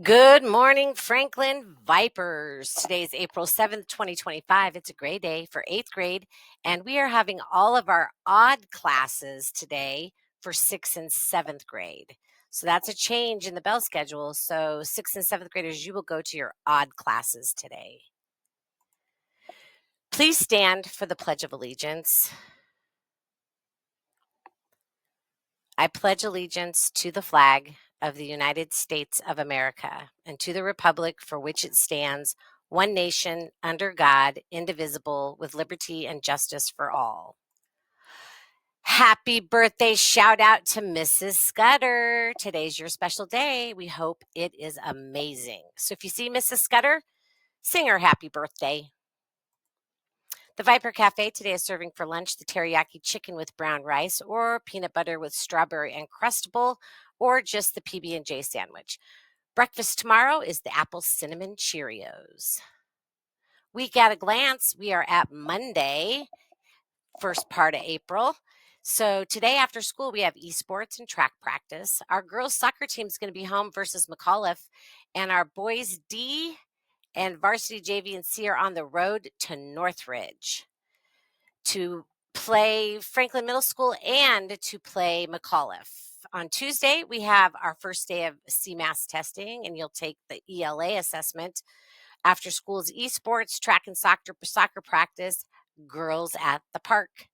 Good morning, Franklin Vipers. Today is April 7th, 2025. It's a great day for eighth grade, and we are having all of our odd classes today for sixth and seventh grade. So that's a change in the bell schedule. So, sixth and seventh graders, you will go to your odd classes today. Please stand for the Pledge of Allegiance. I pledge allegiance to the flag of the United States of America and to the republic for which it stands, one nation, under God, indivisible, with liberty and justice for all. Happy birthday shout out to Mrs. Scudder. Today's your special day. We hope it is amazing. So if you see Mrs. Scudder, sing her happy birthday. The Viper Cafe today is serving for lunch the teriyaki chicken with brown rice or peanut butter with strawberry and crustable or just the PB&J sandwich. Breakfast tomorrow is the apple cinnamon Cheerios. Week at a glance, we are at Monday, first part of April. So today after school, we have esports and track practice. Our girls soccer team is going to be home versus McAuliffe, and our boys D and varsity JV and C are on the road to Northridge to play Franklin Middle School and to play McAuliffe. On Tuesday, we have our first day of CMAS testing, and you'll take the ELA assessment. After school's esports, track and soccer practice, girls at the park.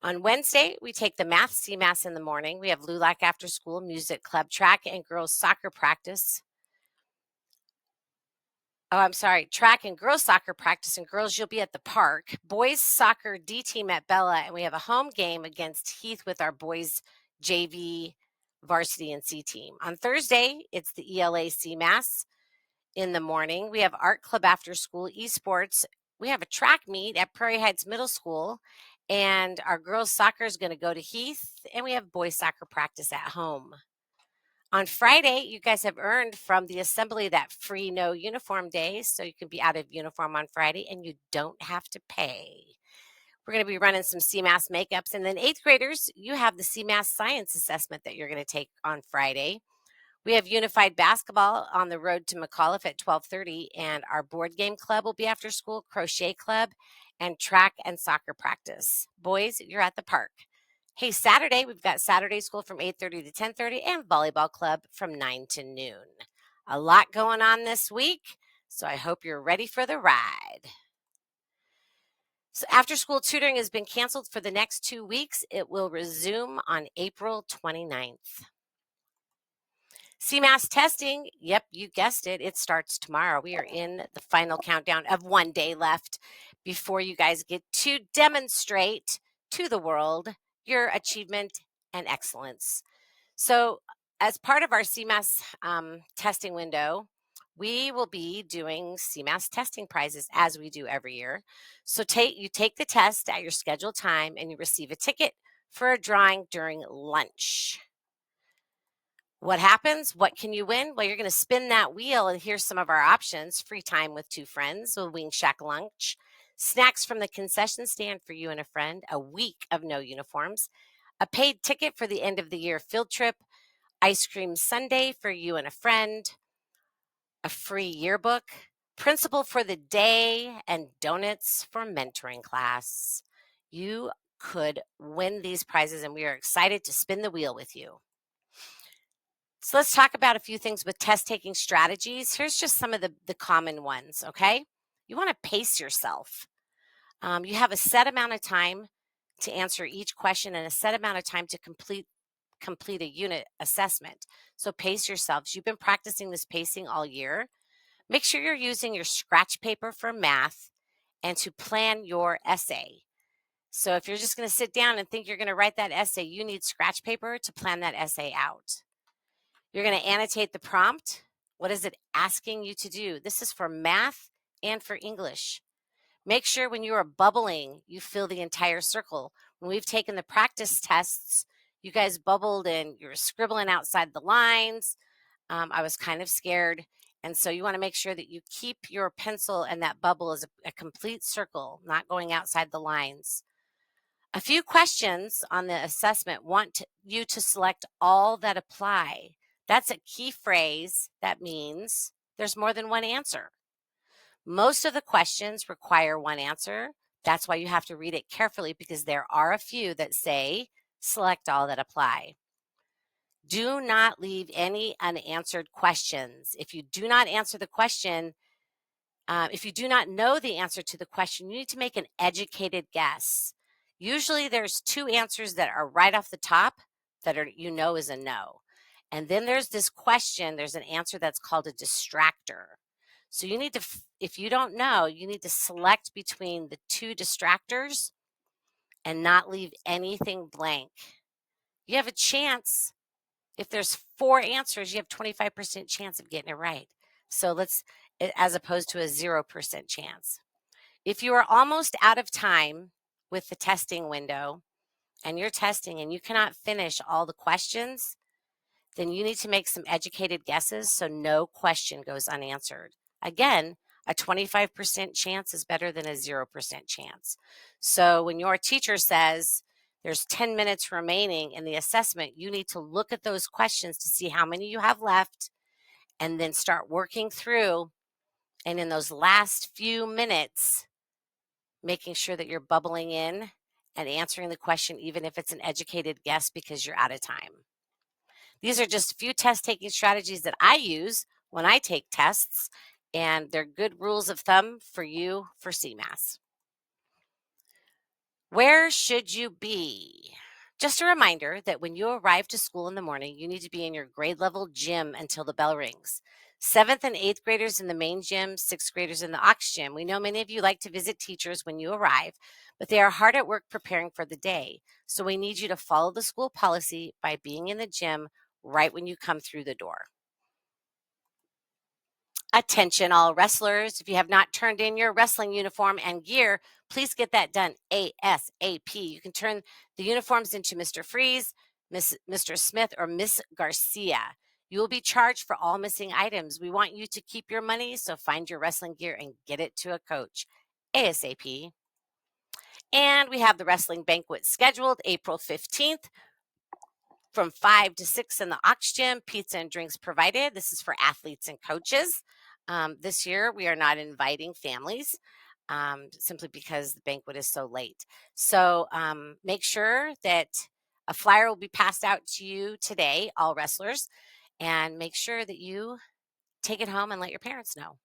On Wednesday, we take the math CMAS in the morning. We have LULAC after school, music club, track, and girls soccer practice. Track and girls soccer practice, and girls, you'll be at the park. Boys soccer D team at Bella, and we have a home game against Heath with our boys JV, varsity, and C team. On Thursday, it's the ELA CMAS in the morning. We have art club after school, esports. We have a track meet at Prairie Heights Middle School, and our girls soccer is going to go to Heath, and we have boys soccer practice at home. On Friday, you guys have earned from the assembly that free no uniform day, so you can be out of uniform on Friday and you don't have to pay. We're going to be running some CMAS makeups. And then eighth graders, you have the CMAS science assessment that you're going to take on Friday. We have unified basketball on the road to McAuliffe at 12:30, and our board game club will be after school, crochet club, and track and soccer practice. Boys, you're at the park. Hey, Saturday, we've got Saturday school from 8:30 to 10:30 and volleyball club from 9 to noon. A lot going on this week, so I hope you're ready for the ride. So after school tutoring has been canceled for the next 2 weeks. It will resume on April 29th. CMAS testing, yep, you guessed it. It starts tomorrow. We are in the final countdown of 1 day left before you guys get to demonstrate to the world your achievement and excellence. So, as part of our CMAS testing window, we will be doing CMAS testing prizes as we do every year. So, you take the test at your scheduled time and you receive a ticket for a drawing during lunch. What happens? What can you win? Well, you're going to spin that wheel, and here's some of our options: free time with 2 friends, a Wing Shack lunch, snacks from the concession stand for you and a friend, a week of no uniforms, a paid ticket for the end of the year field trip, ice cream sundae for you and a friend, a free yearbook, principal for the day, and donuts for mentoring class. You could win these prizes, and we are excited to spin the wheel with you. So let's talk about a few things with test taking strategies. Here's just some of the common ones, okay? You want to pace yourself. You have a set amount of time to answer each question and a set amount of time to complete a unit assessment. So pace yourselves. You've been practicing this pacing all year. Make sure you're using your scratch paper for math and to plan your essay. So if you're just going to sit down and think you're going to write that essay, you need scratch paper to plan that essay out. You're going to annotate the prompt. What is it asking you to do? This is for math and for English. Make sure when you are bubbling, you fill the entire circle. When we've taken the practice tests, you guys bubbled and you were scribbling outside the lines. I was kind of scared. And so you want to make sure that you keep your pencil and that bubble as a complete circle, not going outside the lines. A few questions on the assessment want you to select all that apply. That's a key phrase that means there's more than one answer. Most of the questions require one answer. That's why you have to read it carefully, because there are a few that say select all that apply. Do not leave any unanswered questions. If you do not answer the question, if you do not know the answer to the question, you need to make an educated guess. Usually there's two answers that are right off the top that are, is a no. And then there's this question, there's an answer that's called a distractor. So you need to, if you don't know, you need to select between the two distractors and not leave anything blank. You have a chance. If there's 4 answers, you have 25% chance of getting it right. So as opposed to a 0% chance. If you are almost out of time with the testing window and you're testing and you cannot finish all the questions, then you need to make some educated guesses so no question goes unanswered. Again, a 25% chance is better than a 0% chance. So when your teacher says there's 10 minutes remaining in the assessment, you need to look at those questions to see how many you have left and then start working through. And in those last few minutes, making sure that you're bubbling in and answering the question, even if it's an educated guess, because you're out of time. These are just a few test taking strategies that I use when I take tests, and they're good rules of thumb for you for CMAS. Where should you be? Just a reminder that when you arrive to school in the morning, you need to be in your grade level gym until the bell rings. 7th and 8th graders in the main gym, 6th graders in the aux gym. We know many of you like to visit teachers when you arrive, but they are hard at work preparing for the day. So we need you to follow the school policy by being in the gym right when you come through the door. Attention all wrestlers, if you have not turned in your wrestling uniform and gear, please get that done ASAP. You can turn the uniforms into Mr. Freeze, Mr. Smith, or Miss Garcia. You will be charged for all missing items. We want you to keep your money, so find your wrestling gear and get it to a coach ASAP. And we have the wrestling banquet scheduled April 15th. From 5 to 6 in the aux gym, pizza and drinks provided. This is for athletes and coaches. This year, we are not inviting families simply because the banquet is so late. So make sure that a flyer will be passed out to you today, all wrestlers, and make sure that you take it home and let your parents know.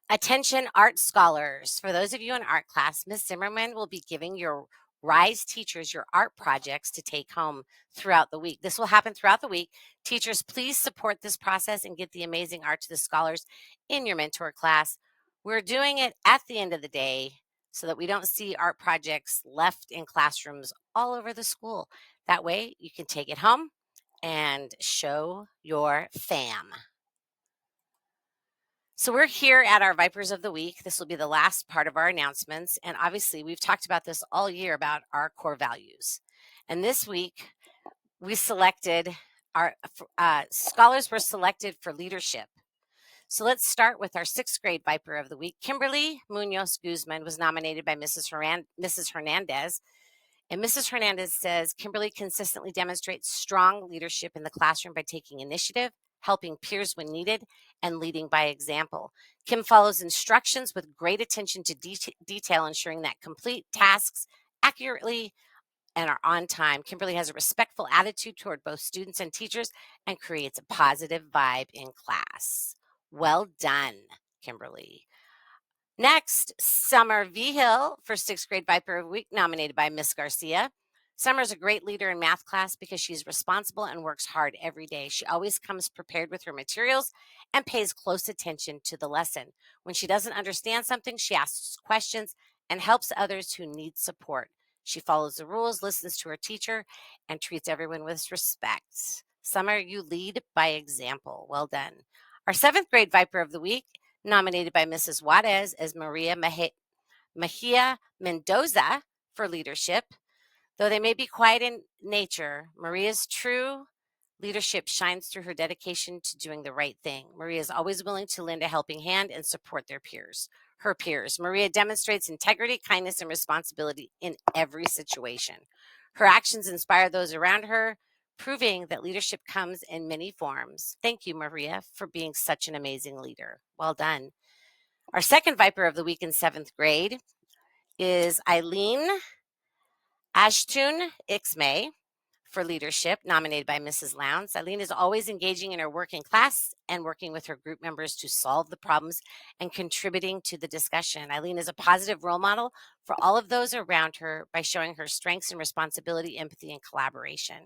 Attention art scholars. For those of you in art class, Ms. Zimmerman will be giving your RISE teachers your art projects to take home throughout the week. This will happen throughout the week. Teachers, please support this process and get the amazing art to the scholars in your mentor class. We're doing it at the end of the day so that we don't see art projects left in classrooms all over the school. That way you can take it home and show your fam. So we're here at our Vipers of the Week. This will be the last part of our announcements. And obviously, we've talked about this all year about our core values. And this week, we selected our scholars were selected for leadership. So let's start with our 6th grade Viper of the Week. Kimberly Munoz Guzman was nominated by Mrs. Hernandez. And Mrs. Hernandez says, Kimberly consistently demonstrates strong leadership in the classroom by taking initiative, helping peers when needed, and leading by example. Kim follows instructions with great attention to detail, ensuring that complete tasks accurately and are on time. Kimberly has a respectful attitude toward both students and teachers and creates a positive vibe in class. Well done, Kimberly. Next, Summer Vigil for 6th grade Viper of the Week, nominated by Miss Garcia. Summer is a great leader in math class because she's responsible and works hard every day. She always comes prepared with her materials and pays close attention to the lesson. When she doesn't understand something, she asks questions and helps others who need support. She follows the rules, listens to her teacher, and treats everyone with respect. Summer, you lead by example. Well done. Our 7th grade Viper of the Week, nominated by Mrs. Juarez, as Maria Mejia Mendoza for leadership. Though they may be quiet in nature, Maria's true leadership shines through her dedication to doing the right thing. Maria is always willing to lend a helping hand and support her peers. Maria demonstrates integrity, kindness, and responsibility in every situation. Her actions inspire those around her, proving that leadership comes in many forms. Thank you, Maria, for being such an amazing leader. Well done. Our second Viper of the week in 7th grade is Eileen Ashtun Ixmay for leadership, nominated by Mrs. Lowndes. Eileen is always engaging in her work in class and working with her group members to solve the problems and contributing to the discussion. Eileen is a positive role model for all of those around her by showing her strengths and responsibility, empathy, and collaboration.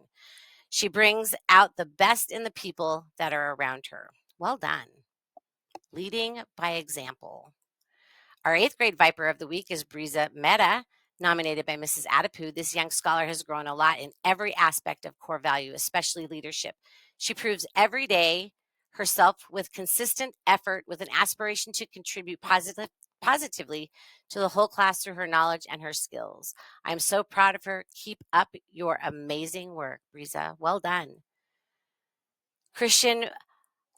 She brings out the best in the people that are around her. Well done. Leading by example. Our 8th grade Viper of the week is Briza Mehta, nominated by Mrs. Adipu. This young scholar has grown a lot in every aspect of core value, especially leadership. She proves every day herself with consistent effort, with an aspiration to contribute positively to the whole class through her knowledge and her skills. I'm so proud of her. Keep up your amazing work, Briza. Well done. Christian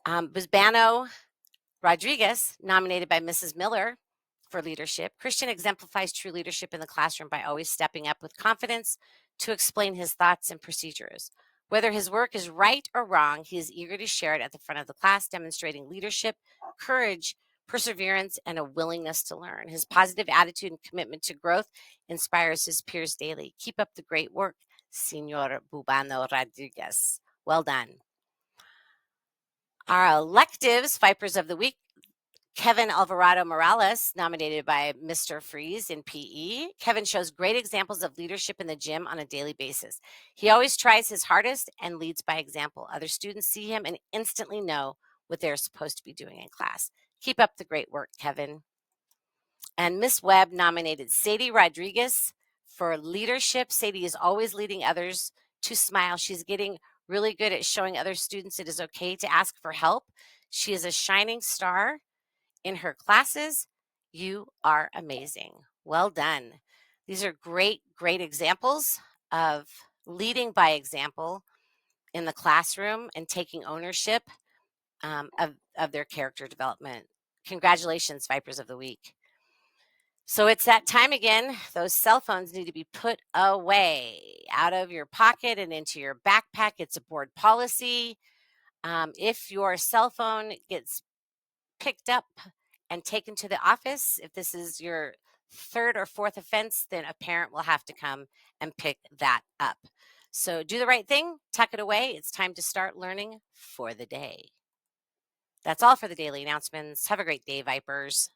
Bisbano Rodriguez, nominated by Mrs. Miller for leadership. Christian exemplifies true leadership in the classroom by always stepping up with confidence to explain his thoughts and procedures. Whether his work is right or wrong, he is eager to share it at the front of the class, demonstrating leadership, courage, perseverance, and a willingness to learn. His positive attitude and commitment to growth inspires his peers daily. Keep up the great work, Senor Bubano Rodriguez. Well done. Our electives, Vipers of the Week, Kevin Alvarado Morales, nominated by Mr. Freeze in PE. Kevin shows great examples of leadership in the gym on a daily basis. He always tries his hardest and leads by example. Other students see him and instantly know what they're supposed to be doing in class. Keep up the great work, Kevin. And Miss Webb nominated Sadie Rodriguez for leadership. Sadie is always leading others to smile. She's getting really good at showing other students it is okay to ask for help. She is a shining star in her classes. You are amazing. Well done. These are great, great examples of leading by example in the classroom and taking ownership of their character development. Congratulations, Vipers of the Week. So it's that time again. Those cell phones need to be put away out of your pocket and into your backpack. It's a board policy. If your cell phone gets picked up and taken to the office, if this is your 3rd or 4th offense, then a parent will have to come and pick that up. So do the right thing, tuck it away. It's time to start learning for the day. That's all for the daily announcements. Have a great day, Vipers.